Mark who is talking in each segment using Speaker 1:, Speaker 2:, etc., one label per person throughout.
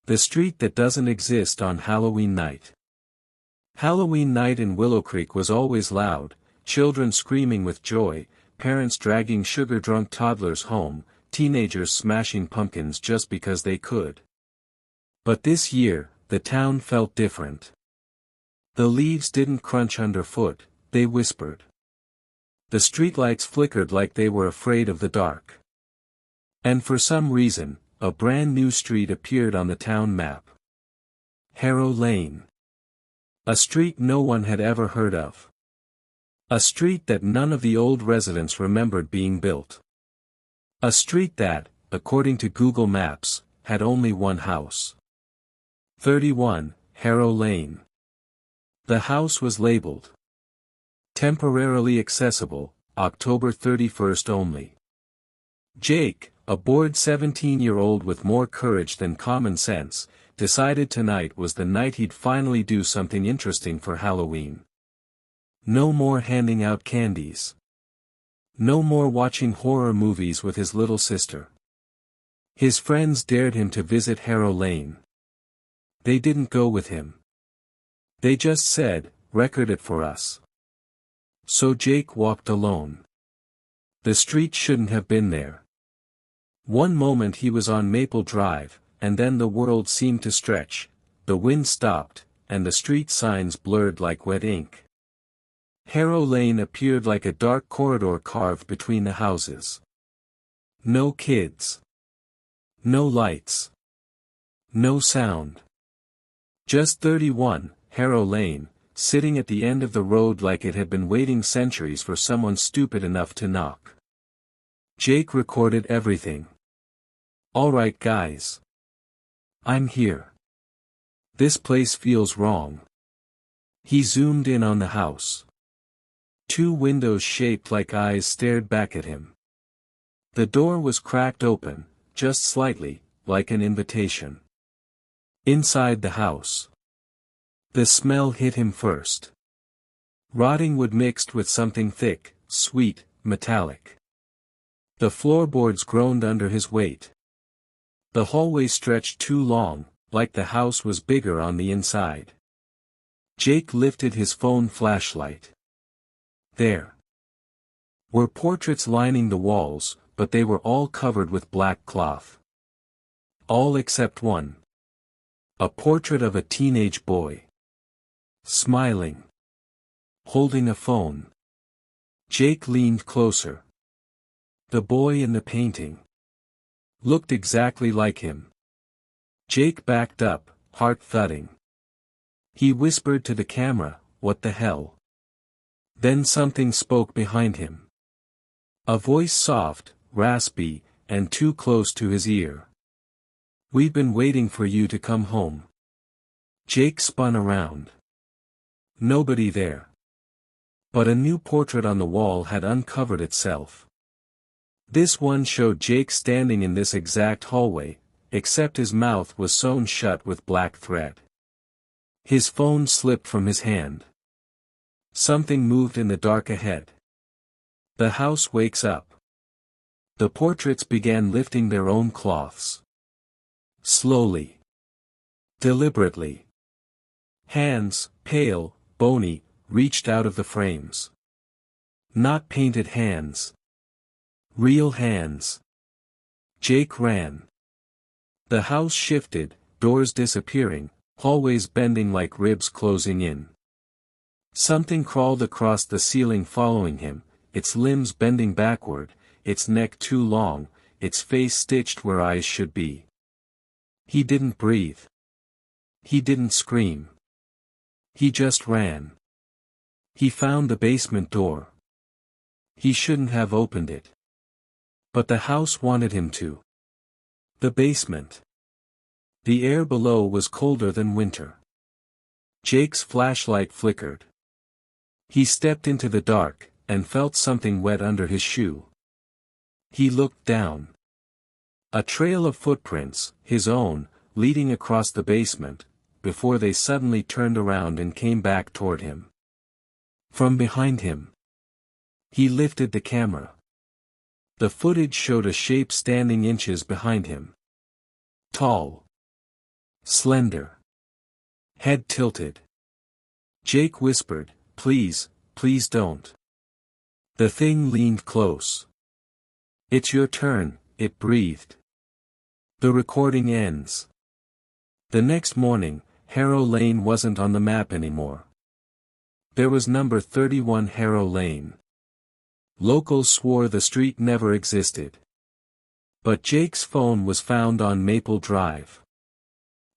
Speaker 1: The street that doesn't exist on Halloween night. Halloween night in Willow Creek was always loud, children screaming with joy, parents dragging sugar-drunk toddlers home, teenagers smashing pumpkins just because they could. But this year, the town felt different. The leaves didn't crunch underfoot, they whispered. The streetlights flickered like they were afraid of the dark. And for some reason, a brand new street appeared on the town map. Harrow Lane. A street no one had ever heard of. A street that none of the old residents remembered being built. A street that, according to Google Maps, had only one house. 31, Harrow Lane. The house was labeled temporarily accessible, October 31st only. Jake, a bored 17-year-old with more courage than common sense, decided tonight was the night he'd finally do something interesting for Halloween. No more handing out candies. No more watching horror movies with his little sister. His friends dared him to visit Harrow Lane. They didn't go with him. They just said, "Record it for us." So Jake walked alone. The street shouldn't have been there. One moment he was on Maple Drive, and then the world seemed to stretch, the wind stopped, and the street signs blurred like wet ink. Harrow Lane appeared like a dark corridor carved between the houses. No kids. No lights. No sound. Just 31, Harrow Lane, sitting at the end of the road like it had been waiting centuries for someone stupid enough to knock. Jake recorded everything. "All right guys. I'm here. This place feels wrong." He zoomed in on the house. Two windows shaped like eyes stared back at him. The door was cracked open, just slightly, like an invitation. Inside the house. The smell hit him first. Rotting wood mixed with something thick, sweet, metallic. The floorboards groaned under his weight. The hallway stretched too long, like the house was bigger on the inside. Jake lifted his phone flashlight. There were portraits lining the walls, but they were all covered with black cloth. All except one. A portrait of a teenage boy. Smiling. Holding a phone. Jake leaned closer. The boy in the painting looked exactly like him. Jake backed up, heart thudding. He whispered to the camera, "What the hell?" Then something spoke behind him. A voice soft, raspy, and too close to his ear. "We've been waiting for you to come home." Jake spun around. Nobody there. But a new portrait on the wall had uncovered itself. This one showed Jake standing in this exact hallway, except his mouth was sewn shut with black thread. His phone slipped from his hand. Something moved in the dark ahead. The house wakes up. The portraits began lifting their own cloths. Slowly. Deliberately. Hands, pale, bony, reached out of the frames. Not painted hands. Real hands. Jake ran. The house shifted, doors disappearing, hallways bending like ribs closing in. Something crawled across the ceiling following him, its limbs bending backward, its neck too long, its face stitched where eyes should be. He didn't breathe. He didn't scream. He just ran. He found the basement door. He shouldn't have opened it. But the house wanted him to. The basement. The air below was colder than winter. Jake's flashlight flickered. He stepped into the dark, and felt something wet under his shoe. He looked down. A trail of footprints, his own, leading across the basement, before they suddenly turned around and came back toward him. From behind him. He lifted the camera. The footage showed a shape standing inches behind him. Tall. Slender. Head tilted. Jake whispered, "Please, please don't." The thing leaned close. "It's your turn," it breathed. The recording ends. The next morning, Harrow Lane wasn't on the map anymore. There was number 31 Harrow Lane. Locals swore the street never existed. But Jake's phone was found on Maple Drive.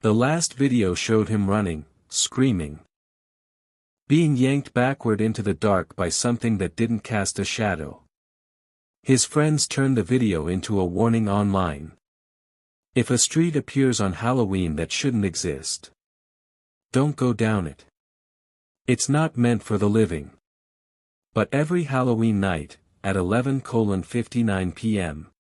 Speaker 1: The last video showed him running, screaming. Being yanked backward into the dark by something that didn't cast a shadow. His friends turned the video into a warning online. If a street appears on Halloween that shouldn't exist, don't go down it. It's not meant for the living. But every Halloween night, at 11:59 p.m.,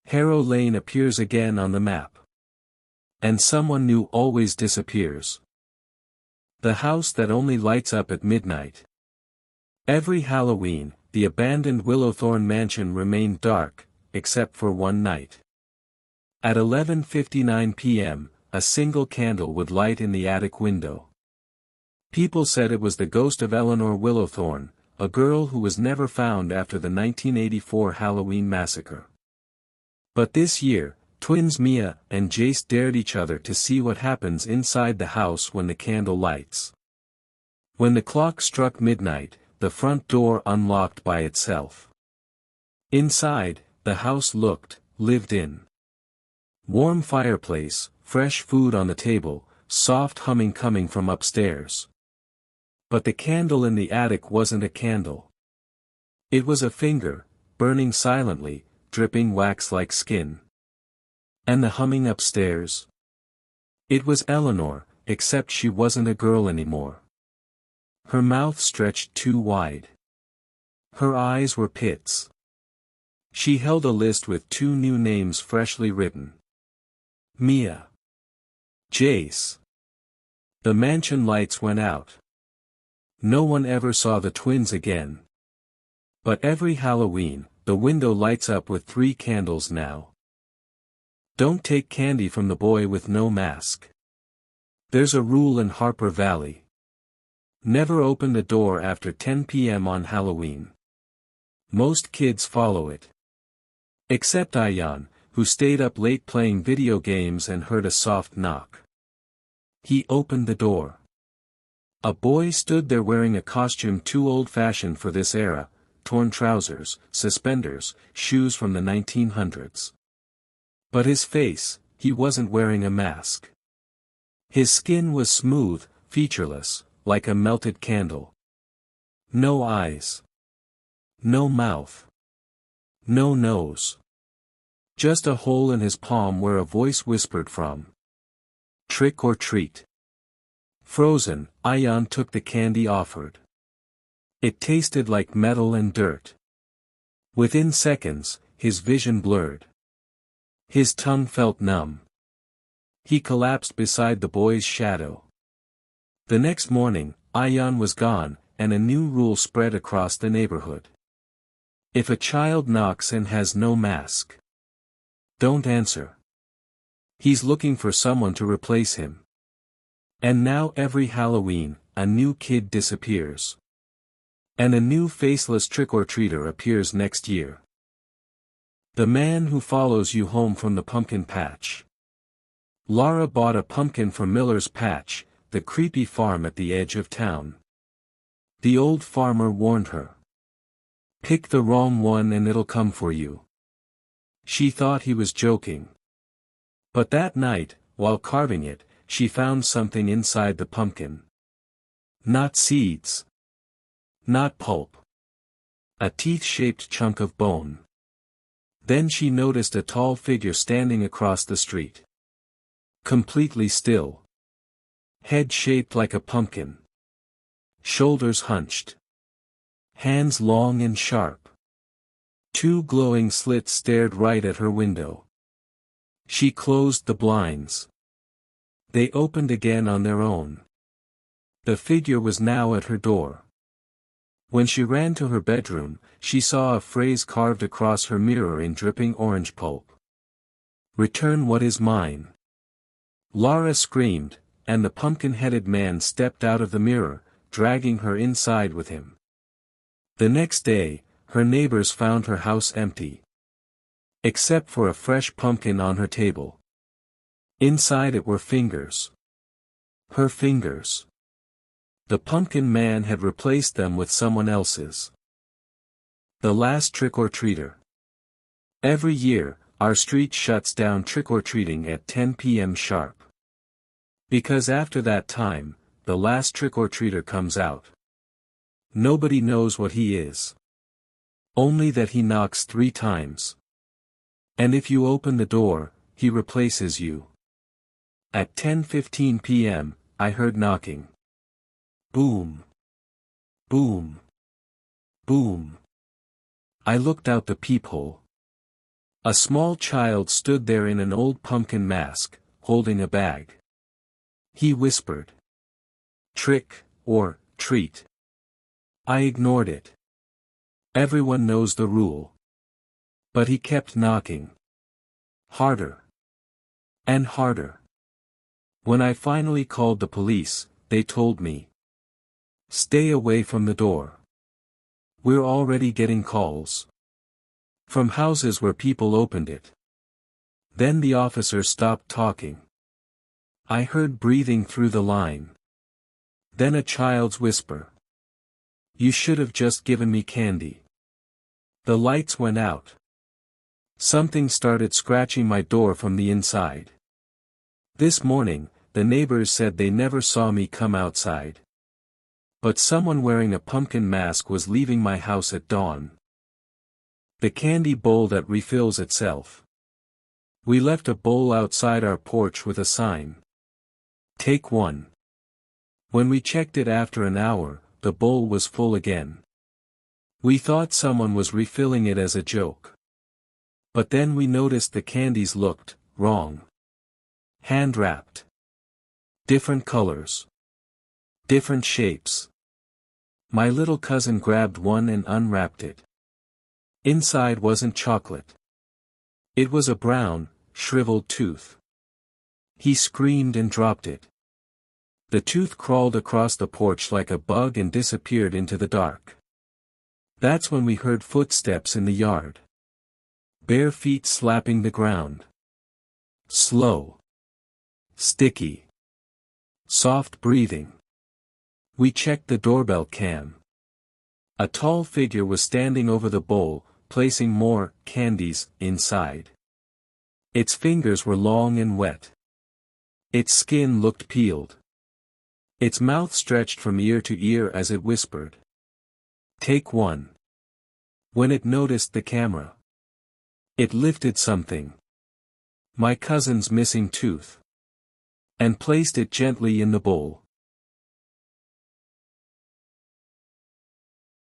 Speaker 1: Harrow Lane appears again on the map. And someone new always disappears. The house that only lights up at midnight. Every Halloween, the abandoned Willowthorne mansion remained dark, except for one night. At 11:59 p.m., a single candle would light in the attic window. People said it was the ghost of Eleanor Willowthorne, a girl who was never found after the 1984 Halloween massacre. But this year, twins Mia and Jace dared each other to see what happens inside the house when the candle lights. When the clock struck midnight, the front door unlocked by itself. Inside, the house looked lived in. Warm fireplace, fresh food on the table, soft humming coming from upstairs. But the candle in the attic wasn't a candle. It was a finger, burning silently, dripping wax like skin. And the humming upstairs? It was Eleanor, except she wasn't a girl anymore. Her mouth stretched too wide. Her eyes were pits. She held a list with 2 new names freshly written. Mia. Jace. The mansion lights went out. No one ever saw the twins again. But every Halloween, the window lights up with 3 candles now. Don't take candy from the boy with no mask. There's a rule in Harper Valley. Never open the door after 10 p.m. on Halloween. Most kids follow it. Except Ayan, who stayed up late playing video games and heard a soft knock. He opened the door. A boy stood there wearing a costume too old-fashioned for this era, torn trousers, suspenders, shoes from the 1900s. But his face, he wasn't wearing a mask. His skin was smooth, featureless, like a melted candle. No eyes. No mouth. No nose. Just a hole in his palm where a voice whispered from. Trick or treat. Frozen, Ayan took the candy offered. It tasted like metal and dirt. Within seconds, his vision blurred. His tongue felt numb. He collapsed beside the boy's shadow. The next morning, Ayan was gone, and a new rule spread across the neighborhood. If a child knocks and has no mask, don't answer. He's looking for someone to replace him. And now every Halloween, a new kid disappears. And a new faceless trick-or-treater appears next year. The man who follows you home from the pumpkin patch. Laura bought a pumpkin from Miller's Patch, the creepy farm at the edge of town. The old farmer warned her. Pick the wrong one and it'll come for you. She thought he was joking. But that night, while carving it, she found something inside the pumpkin. Not seeds. Not pulp. A teeth-shaped chunk of bone. Then she noticed a tall figure standing across the street. Completely still. Head shaped like a pumpkin. Shoulders hunched. Hands long and sharp. 2 glowing slits stared right at her window. She closed the blinds. They opened again on their own. The figure was now at her door. When she ran to her bedroom, she saw a phrase carved across her mirror in dripping orange pulp. Return what is mine. Laura screamed, and the pumpkin-headed man stepped out of the mirror, dragging her inside with him. The next day, her neighbors found her house empty. Except for a fresh pumpkin on her table. Inside it were fingers. Her fingers. The pumpkin man had replaced them with someone else's. The last trick-or-treater. Every year, our street shuts down trick-or-treating at 10 p.m. sharp. Because after that time, the last trick-or-treater comes out. Nobody knows what he is. Only that he knocks 3 times. And if you open the door, he replaces you. At 10:15 p.m., I heard knocking. Boom. Boom. Boom. I looked out the peephole. A small child stood there in an old pumpkin mask, holding a bag. He whispered. Trick, or treat. I ignored it. Everyone knows the rule. But he kept knocking. Harder. And harder. When I finally called the police, they told me. Stay away from the door. We're already getting calls. From houses where people opened it. Then the officer stopped talking. I heard breathing through the line. Then a child's whisper. You should have just given me candy. The lights went out. Something started scratching my door from the inside. This morning, the neighbors said they never saw me come outside. But someone wearing a pumpkin mask was leaving my house at dawn. The candy bowl that refills itself. We left a bowl outside our porch with a sign. Take one. When we checked it after an hour, the bowl was full again. We thought someone was refilling it as a joke. But then we noticed the candies looked wrong. Hand-wrapped. Different colors. Different shapes. My little cousin grabbed one and unwrapped it. Inside wasn't chocolate. It was a brown, shriveled tooth. He screamed and dropped it. The tooth crawled across the porch like a bug and disappeared into the dark. That's when we heard footsteps in the yard. Bare feet slapping the ground. Slow. Sticky. Soft breathing. We checked the doorbell cam. A tall figure was standing over the bowl, placing more candies inside. Its fingers were long and wet. Its skin looked peeled. Its mouth stretched from ear to ear as it whispered. Take one. When it noticed the camera, it lifted something. My cousin's missing tooth. And placed it gently in the bowl.